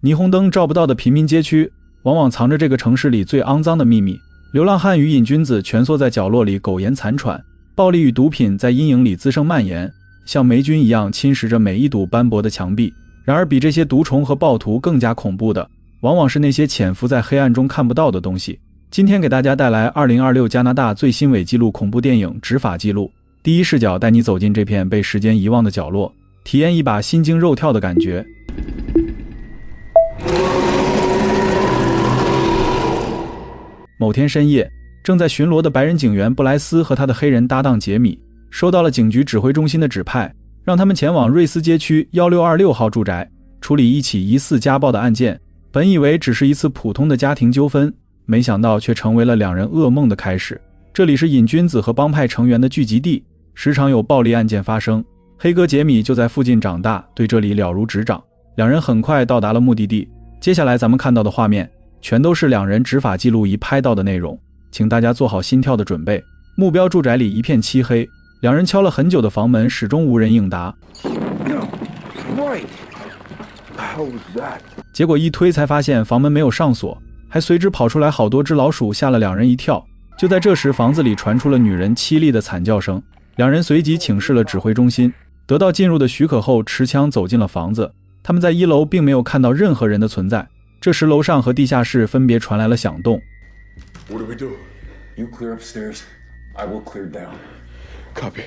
霓虹灯照不到的贫民街区，往往藏着这个城市里最肮脏的秘密。流浪汉与瘾君子蜷缩在角落里苟延残喘，暴力与毒品在阴影里滋生蔓延，像霉菌一样侵蚀着每一堵斑驳的墙壁。然而比这些毒虫和暴徒更加恐怖的，往往是那些潜伏在黑暗中看不到的东西。今天给大家带来2026加拿大最新伪纪录恐怖电影《执法记录》，第一视角带你走进这片被时间遗忘的角落，体验一把心惊肉跳的感觉。某天深夜，正在巡逻的白人警员布莱斯和他的黑人搭档杰米收到了警局指挥中心的指派，让他们前往瑞斯街区1626号住宅处理一起疑似家暴的案件。本以为只是一次普通的家庭纠纷，没想到却成为了两人噩梦的开始。这里是瘾君子和帮派成员的聚集地，时常有暴力案件发生。黑哥杰米就在附近长大，对这里了如指掌。两人很快到达了目的地，接下来咱们看到的画面全都是两人执法记录仪拍到的内容，请大家做好心跳的准备。目标住宅里一片漆黑，两人敲了很久的房门始终无人应答。结果一推才发现房门没有上锁，还随之跑出来好多只老鼠，吓了两人一跳。就在这时，房子里传出了女人凄厉的惨叫声，两人随即请示了指挥中心，得到进入的许可后持枪走进了房子。他们在1楼并没有看到任何人的存在，这时楼上和地下室分别传来了响动。 What do we do? You clear upstairs, I will clear down. Copy.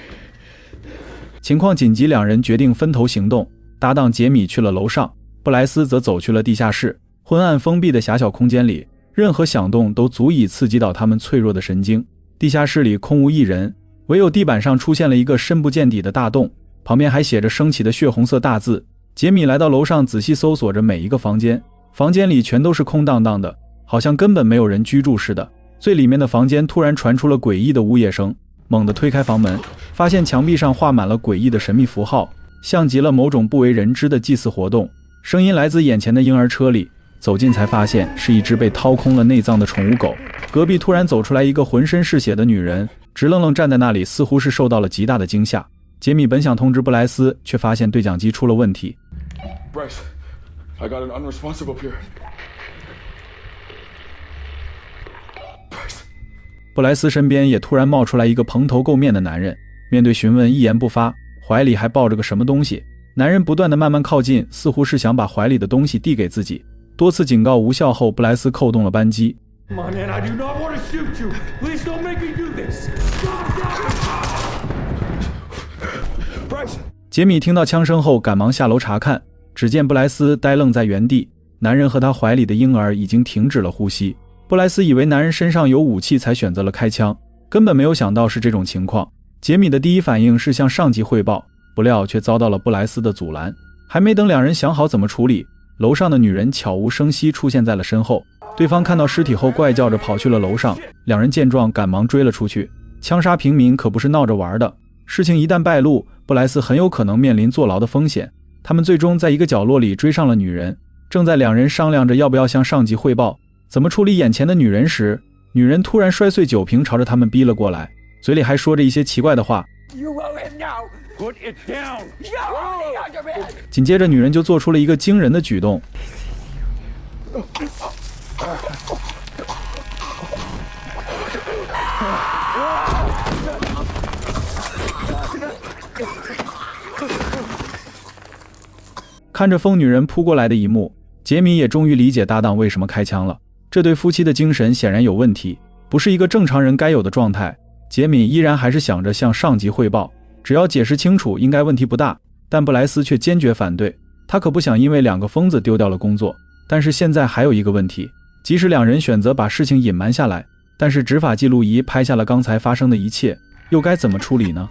情况紧急，两人决定分头行动。搭档杰米去了楼上，布莱斯则走去了地下室。昏暗封闭的狭小空间里，任何响动都足以刺激到他们脆弱的神经。地下室里空无一人，唯有地板上出现了一个深不见底的大洞，旁边还写着升起的血红色大字。杰米来到楼上，仔细搜索着每一个房间，房间里全都是空荡荡的，好像根本没有人居住似的。最里面的房间突然传出了诡异的呜咽声，猛地推开房门，发现墙壁上画满了诡异的神秘符号，像极了某种不为人知的祭祀活动。声音来自眼前的婴儿车里，走近才发现是一只被掏空了内脏的宠物狗。隔壁突然走出来一个浑身是血的女人，直愣愣站在那里，似乎是受到了极大的惊吓。杰米本想通知布莱斯，却发现对讲机出了问题。 Bryce, I got an unresponsive up here. 布莱斯身边也突然冒出来一个蓬头垢面的男人，面对询问一言不发，怀里还抱着个什么东西。男人不断地慢慢靠近，似乎是想把怀里的东西递给自己。多次警告无效后，布莱斯扣动了扳机。杰米听到枪声后赶忙下楼查看，只见布莱斯呆愣在原地，男人和他怀里的婴儿已经停止了呼吸。布莱斯以为男人身上有武器才选择了开枪，根本没有想到是这种情况。杰米的第一反应是向上级汇报，不料却遭到了布莱斯的阻拦。还没等两人想好怎么处理，楼上的女人悄无声息出现在了身后。对方看到尸体后怪叫着跑去了楼上，两人见状赶忙追了出去。枪杀平民可不是闹着玩的，事情一旦败露，布莱斯很有可能面临坐牢的风险。他们最终在一个角落里追上了女人。正在两人商量着要不要向上级汇报怎么处理眼前的女人时，女人突然摔碎酒瓶朝着他们逼了过来，嘴里还说着一些奇怪的话。紧接着女人就做出了一个惊人的举动，看着疯女人扑过来的一幕，杰米也终于理解搭档为什么开枪了。这对夫妻的精神显然有问题，不是一个正常人该有的状态。杰米依然还是想着向上级汇报，只要解释清楚应该问题不大，但布莱斯却坚决反对。他可不想因为两个疯子丢掉了工作。但是现在还有一个问题，即使两人选择把事情隐瞒下来，但是执法记录仪拍下了刚才发生的一切，又该怎么处理呢？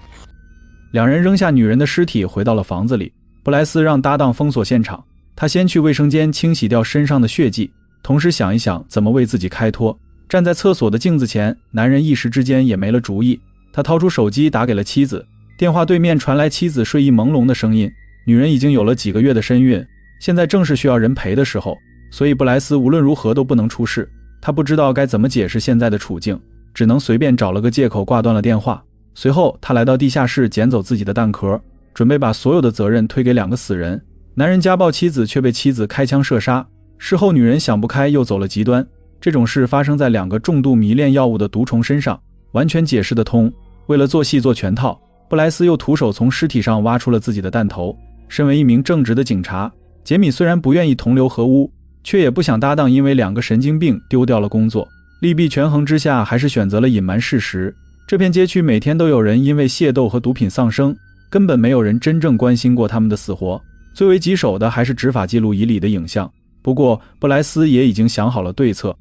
两人扔下女人的尸体回到了房子里，布莱斯让搭档封锁现场，他先去卫生间清洗掉身上的血迹，同时想一想怎么为自己开脱。站在厕所的镜子前，男人一时之间也没了主意，他掏出手机打给了妻子，电话对面传来妻子睡意朦胧的声音。女人已经有了几个月的身孕，现在正是需要人陪的时候，所以布莱斯无论如何都不能出事。他不知道该怎么解释现在的处境，只能随便找了个借口挂断了电话。随后他来到地下室捡走自己的弹壳，准备把所有的责任推给两个死人。男人家暴妻子却被妻子开枪射杀，事后女人想不开又走了极端，这种事发生在2个重度迷恋药物的毒虫身上，完全解释得通。为了做戏做全套，布莱斯又徒手从尸体上挖出了自己的弹头。身为一名正直的警察，杰米虽然不愿意同流合污，却也不想搭档因为2个神经病丢掉了工作。利弊权衡之下，还是选择了隐瞒事实。这片街区每天都有人因为械斗和毒品丧生，根本没有人真正关心过他们的死活。最为棘手的还是执法记录仪里的影像。不过布莱斯也已经想好了对策。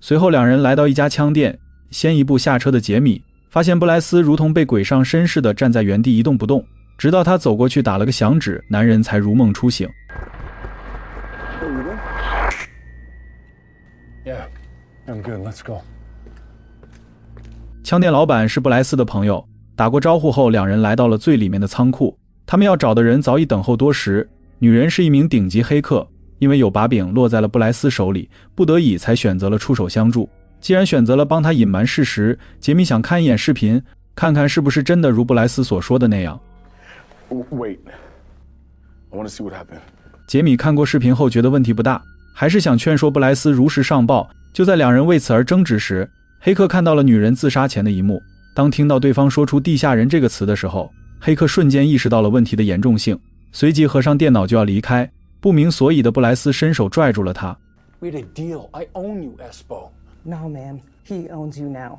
随后2人来到一家枪店，先一步下车的杰米发现布莱斯如同被鬼上身似的站在原地一动不动，直到他走过去打了个响指，男人才如梦初醒。I'm good. Let's go. 枪店老板是布莱斯的朋友，打过招呼后，2人来到了最里面的仓库。他们要找的人早已等候多时，女人是一名顶级黑客，因为有把柄落在了布莱斯手里，不得已才选择了出手相助。既然选择了帮他隐瞒事实，杰米想看一眼视频，看看是不是真的如布莱斯所说的那样。Wait. I want to see what happened. 杰米看过视频后觉得问题不大，还是想劝说布莱斯如实上报。就在2人为此而争执时，黑客看到了女人自杀前的一幕。当听到对方说出地下人这个词的时候，黑客瞬间意识到了问题的严重性，随即合上电脑就要离开。不明所以的布莱斯伸手拽住了他。We had a deal. I own you, Espo. No, man. He owns you now.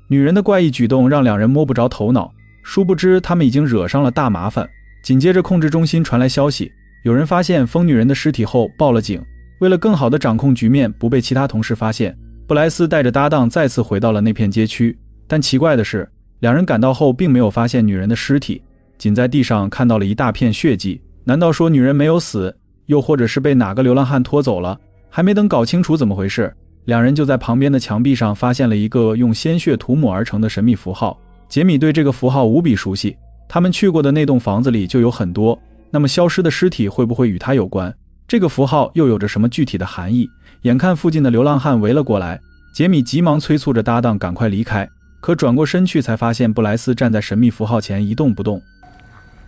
女人的怪异举动让2人摸不着头脑，殊不知他们已经惹上了大麻烦。紧接着控制中心传来消息，有人发现疯女人的尸体后报了警。为了更好地掌控局面，不被其他同事发现，布莱斯带着搭档再次回到了那片街区。但奇怪的是，2人赶到后并没有发现女人的尸体，仅在地上看到了一大片血迹。难道说女人没有死，又或者是被哪个流浪汉拖走了？还没等搞清楚怎么回事，2人就在旁边的墙壁上发现了一个用鲜血涂抹而成的神秘符号。杰米对这个符号无比熟悉，他们去过的那栋房子里就有很多。那么消失的尸体会不会与他有关？这个符号又有着什么具体的含义？眼看附近的流浪汉围了过来，杰米急忙催促着搭档赶快离开，可转过身去才发现布莱斯站在神秘符号前一动不动。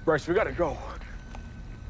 Bryce, we gotta go.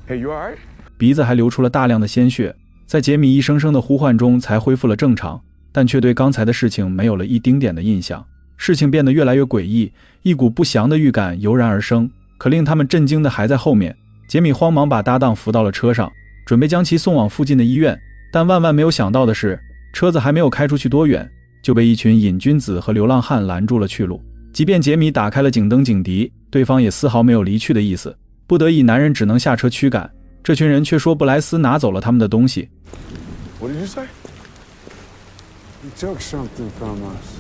Hey, you alright? 鼻子还流出了大量的鲜血，在杰米一声声的呼唤中才恢复了正常，但却对刚才的事情没有了一丁点的印象。事情变得越来越诡异，一股不祥的预感油然而生。可令他们震惊的还在后面。杰米慌忙把搭档扶到了车上，准备将其送往附近的医院，但万万没有想到的是，车子还没有开出去多远，就被一群瘾君子和流浪汉拦住了去路。即便杰米打开了警灯警笛，对方也丝毫没有离去的意思。不得已，男人只能下车驱赶。这群人却说布莱斯拿走了他们的东西。 What did you say? He took something from us.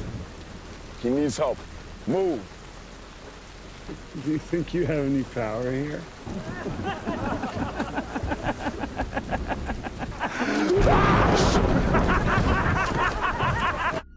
He needs help. Move. Do you think you have any power here?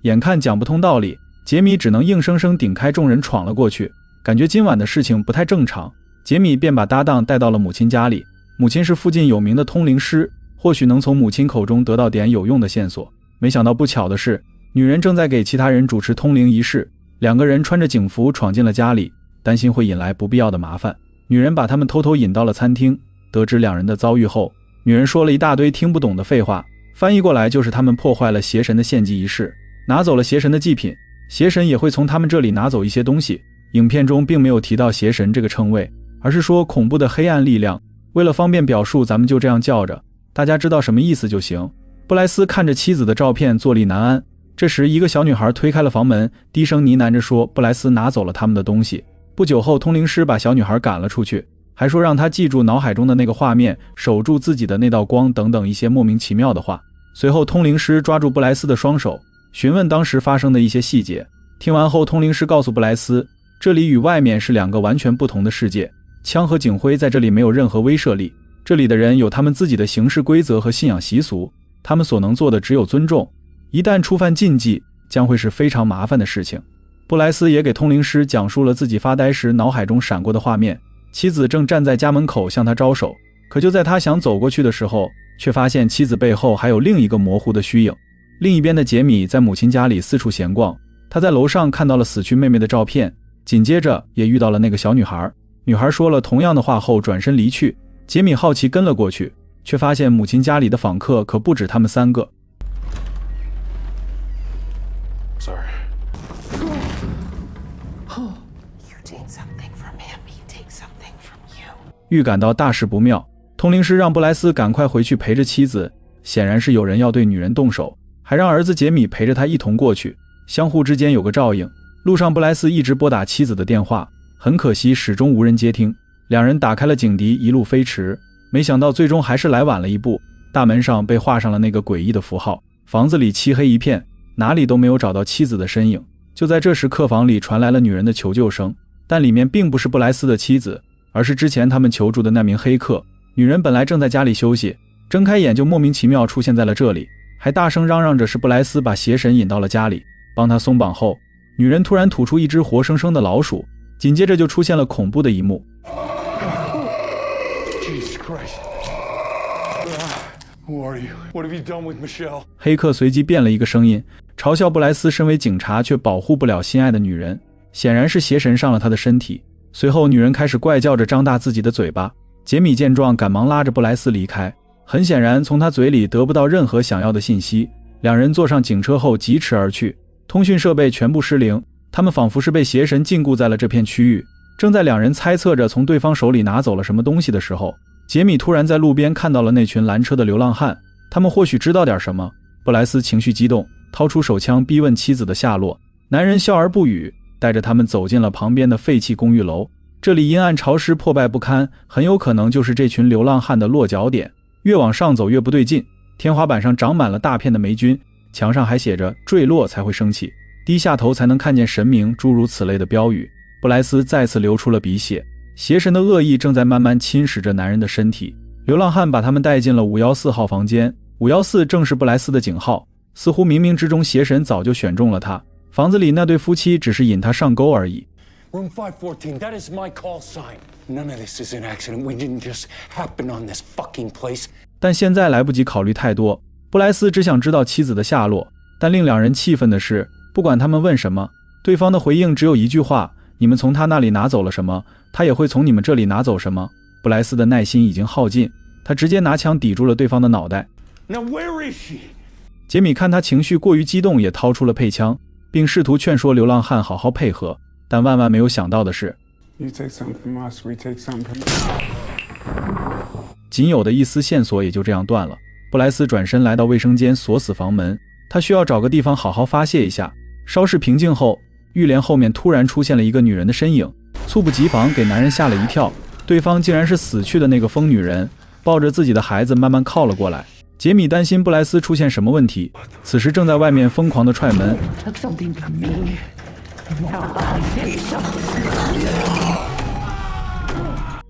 眼看讲不通道理，杰米只能硬生生顶开众人闯了过去。感觉今晚的事情不太正常，杰米便把搭档带到了母亲家里。母亲是附近有名的通灵师，或许能从母亲口中得到点有用的线索。没想到不巧的是，女人正在给其他人主持通灵仪式。2个人穿着警服闯进了家里，担心会引来不必要的麻烦。女人把他们偷偷引到了餐厅。得知2人的遭遇后，女人说了一大堆听不懂的废话，翻译过来就是他们破坏了邪神的献祭仪式，拿走了邪神的祭品，邪神也会从他们这里拿走一些东西。影片中并没有提到邪神这个称谓，而是说恐怖的黑暗力量。为了方便表述，咱们就这样叫着，大家知道什么意思就行。布莱斯看着妻子的照片坐立难安。这时一个小女孩推开了房门，低声呢喃着说布莱斯拿走了他们的东西。不久后，通灵师把小女孩赶了出去，还说让她记住脑海中的那个画面，守住自己的那道光等等一些莫名其妙的话。随后通灵师抓住布莱斯的双手，询问当时发生的一些细节。听完后，通灵师告诉布莱斯，这里与外面是2个完全不同的世界，枪和警徽在这里没有任何威慑力，这里的人有他们自己的行事规则和信仰习俗，他们所能做的只有尊重，一旦触犯禁忌，将会是非常麻烦的事情。布莱斯也给通灵师讲述了自己发呆时脑海中闪过的画面，妻子正站在家门口向他招手，可就在他想走过去的时候，却发现妻子背后还有另一个模糊的虚影。另一边的杰米在母亲家里四处闲逛，他在楼上看到了死去妹妹的照片，紧接着也遇到了那个小女孩。女孩说了同样的话后转身离去，杰米好奇跟了过去，却发现母亲家里的访客可不止他们3个。Sorry. You take something from him, he takes something from you. 预感到大事不妙，通灵师让布莱斯赶快回去陪着妻子，显然是有人要对女人动手，还让儿子杰米陪着他一同过去，相互之间有个照应。路上布莱斯一直拨打妻子的电话，很可惜始终无人接听。两人打开了警笛，一路飞驰，没想到最终还是来晚了一步。大门上被画上了那个诡异的符号，房子里漆黑一片，哪里都没有找到妻子的身影。就在这时，客房里传来了女人的求救声，但里面并不是布莱斯的妻子，而是之前他们求助的那名黑客。女人本来正在家里休息，睁开眼就莫名其妙出现在了这里，还大声嚷嚷着是布莱斯把邪神引到了家里。帮他松绑后，女人突然吐出一只活生生的老鼠，紧接着就出现了恐怖的一幕。Jesus Christ. Who are you? What have you done with Michelle? 黑客随即变了一个声音，嘲笑布莱斯身为警察却保护不了心爱的女人，显然是邪神上了他的身体。随后女人开始怪叫着张大自己的嘴巴，杰米见状赶忙拉着布莱斯离开。很显然从他嘴里得不到任何想要的信息，两人坐上警车后疾驰而去，通讯设备全部失灵，他们仿佛是被邪神禁锢在了这片区域。正在两人猜测着从对方手里拿走了什么东西的时候，杰米突然在路边看到了那群拦车的流浪汉，他们或许知道点什么。布莱斯情绪激动，掏出手枪逼问妻子的下落。男人笑而不语，带着他们走进了旁边的废弃公寓楼。这里阴暗潮湿破败不堪，很有可能就是这群流浪汉的落脚点。越往上走越不对劲，天花板上长满了大片的霉菌，墙上还写着坠落才会升起，低下头才能看见神明，诸如此类的标语。布莱斯再次流出了鼻血，邪神的恶意正在慢慢侵蚀着男人的身体。流浪汉把他们带进了514号房间，514正是布莱斯的警号，似乎冥冥之中邪神早就选中了他。房子里那对夫妻只是引他上钩而已。Room 514, that is my call sign. None of this is an accident. We didn't just happen on this fucking place. 但现在来不及考虑太多，布莱斯只想知道妻子的下落。但令两人气愤的是，不管他们问什么，对方的回应只有一句话：你们从他那里拿走了什么，他也会从你们这里拿走什么。布莱斯的耐心已经耗尽，他直接拿枪抵住了对方的脑袋。Now where is she? 杰米看他情绪过于激动，也掏出了配枪，并试图劝说流浪汉好好配合。但万万没有想到的是， You take some from us, we take some from you. 仅有的一丝线索也就这样断了。布莱斯转身来到卫生间，锁死房门，他需要找个地方好好发泄一下。稍事平静后，浴帘后面突然出现了一个女人的身影，猝不及防给男人吓了一跳，对方竟然是死去的那个疯女人，抱着自己的孩子慢慢靠了过来。杰米担心布莱斯出现什么问题，此时正在外面疯狂地踹门。Took something from me. Now I take something from you.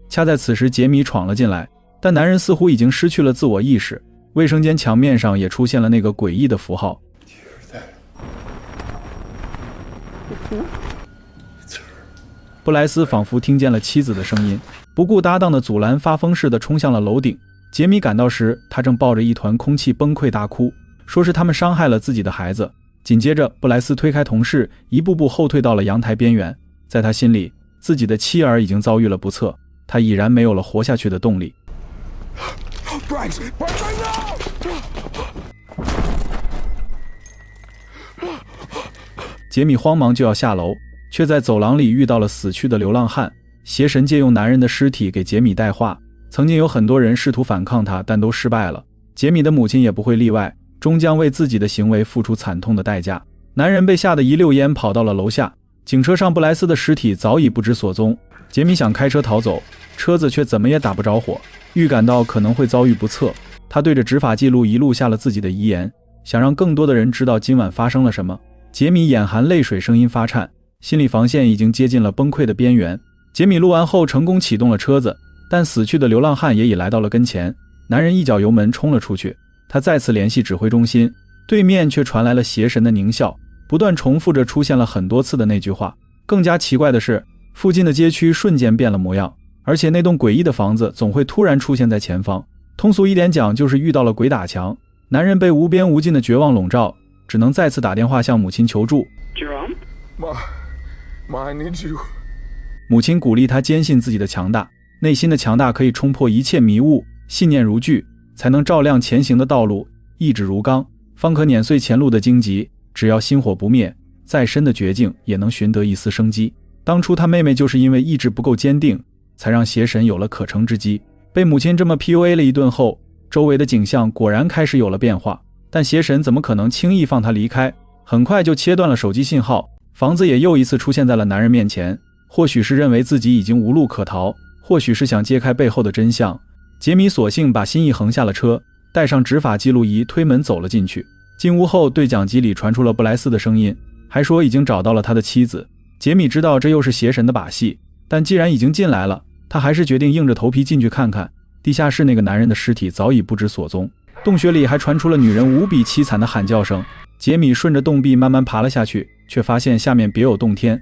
恰在此时，杰米闯了进来，但男人似乎已经失去了自我意识。卫生间墙面上也出现了那个诡异的符号。布莱斯仿佛听见了妻子的声音，不顾搭档的阻拦，发疯似的冲向了楼顶。杰米赶到时，他正抱着一团空气崩溃大哭，说是他们伤害了自己的孩子。紧接着，布莱斯推开同事，一步步后退到了阳台边缘。在他心里，自己的妻儿已经遭遇了不测，他已然没有了活下去的动力。杰米慌忙就要下楼，却在走廊里遇到了死去的流浪汉。邪神借用男人的尸体给杰米带话，曾经有很多人试图反抗他，但都失败了。杰米的母亲也不会例外，终将为自己的行为付出惨痛的代价。男人被吓得一溜烟跑到了楼下，警车上布莱斯的尸体早已不知所踪。杰米想开车逃走，车子却怎么也打不着火，预感到可能会遭遇不测，他对着执法记录仪录下了自己的遗言，想让更多的人知道今晚发生了什么。杰米眼含泪水，声音发颤，心理防线已经接近了崩溃的边缘。杰米录完后成功启动了车子，但死去的流浪汉也已来到了跟前。男人一脚油门冲了出去，他再次联系指挥中心，对面却传来了邪神的狞笑，不断重复着出现了很多次的那句话。更加奇怪的是，附近的街区瞬间变了模样，而且那栋诡异的房子总会突然出现在前方。通俗一点讲，就是遇到了鬼打墙。男人被无边无尽的绝望笼罩，只能再次打电话向母亲求助。Ma, I need you. 母亲鼓励他坚信自己的强大，内心的强大可以冲破一切迷雾，信念如炬。才能照亮前行的道路，意志如钢，方可碾碎前路的荆棘。只要心火不灭，再深的绝境也能寻得一丝生机。当初他妹妹就是因为意志不够坚定，才让邪神有了可乘之机。被母亲这么 PUA 了一顿后，周围的景象果然开始有了变化，但邪神怎么可能轻易放他离开？很快就切断了手机信号，房子也又一次出现在了男人面前。或许是认为自己已经无路可逃，或许是想揭开背后的真相，杰米索性把心意横下了车，带上执法记录仪推门走了进去。进屋后，对讲机里传出了布莱斯的声音，还说已经找到了他的妻子。杰米知道这又是邪神的把戏，但既然已经进来了，他还是决定硬着头皮进去看看。地下室那个男人的尸体早已不知所踪，洞穴里还传出了女人无比凄惨的喊叫声。杰米顺着洞壁慢慢爬了下去，却发现下面别有洞天。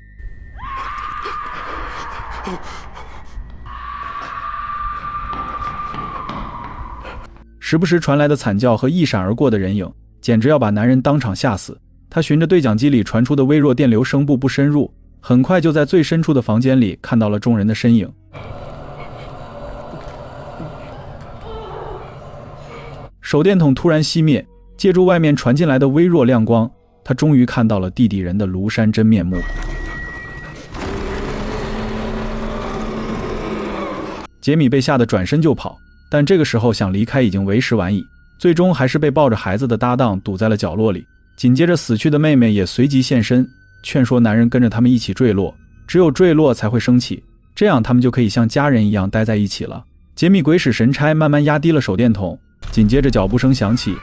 时不时传来的惨叫和一闪而过的人影，简直要把男人当场吓死。他循着对讲机里传出的微弱电流声步步深入，很快就在最深处的房间里看到了众人的身影。手电筒突然熄灭，借助外面传进来的微弱亮光，他终于看到了地底人的庐山真面目。杰米被吓得转身就跑，但这个时候想离开已经为时晚矣，最终还是被抱着孩子的搭档堵在了角落里。紧接着死去的妹妹也随即现身，劝说男人跟着他们一起坠落，只有坠落才会升起，这样他们就可以像家人一样待在一起了。杰米鬼使神差慢慢压低了手电筒，紧接着脚步声响起。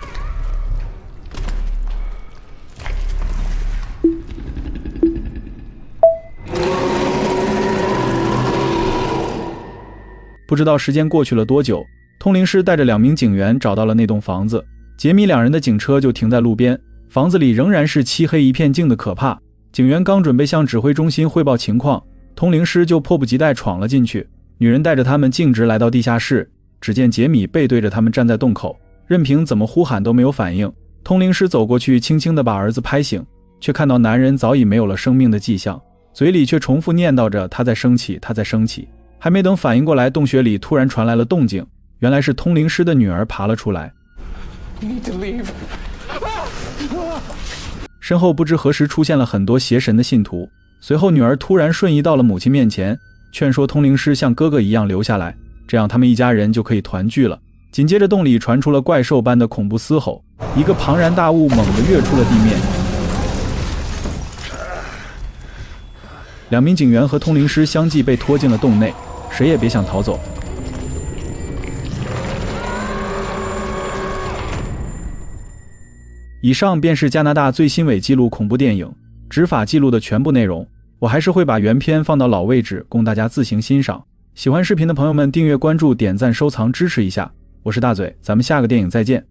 不知道时间过去了多久，通灵师带着2名警员找到了那栋房子，杰米2人的警车就停在路边。房子里仍然是漆黑一片，静的可怕。警员刚准备向指挥中心汇报情况，通灵师就迫不及待闯了进去。女人带着他们径直来到地下室，只见杰米背对着他们站在洞口，任凭怎么呼喊都没有反应。通灵师走过去，轻轻地把儿子拍醒，却看到男人早已没有了生命的迹象，嘴里却重复念叨着他在升起，他在升起。还没等反应过来，洞穴里突然传来了动静，原来是通灵师的女儿爬了出来。身后不知何时出现了很多邪神的信徒，随后女儿突然瞬移到了母亲面前，劝说通灵师像哥哥一样留下来，这样他们一家人就可以团聚了。紧接着洞里传出了怪兽般的恐怖嘶吼，一个庞然大物猛地跃出了地面。2名警员和通灵师相继被拖进了洞内，谁也别想逃走。以上便是加拿大最新伪纪录恐怖电影《执法记录》的全部内容，我还是会把原片放到老位置供大家自行欣赏。喜欢视频的朋友们订阅关注点赞收藏支持一下，我是大嘴，咱们下个电影再见。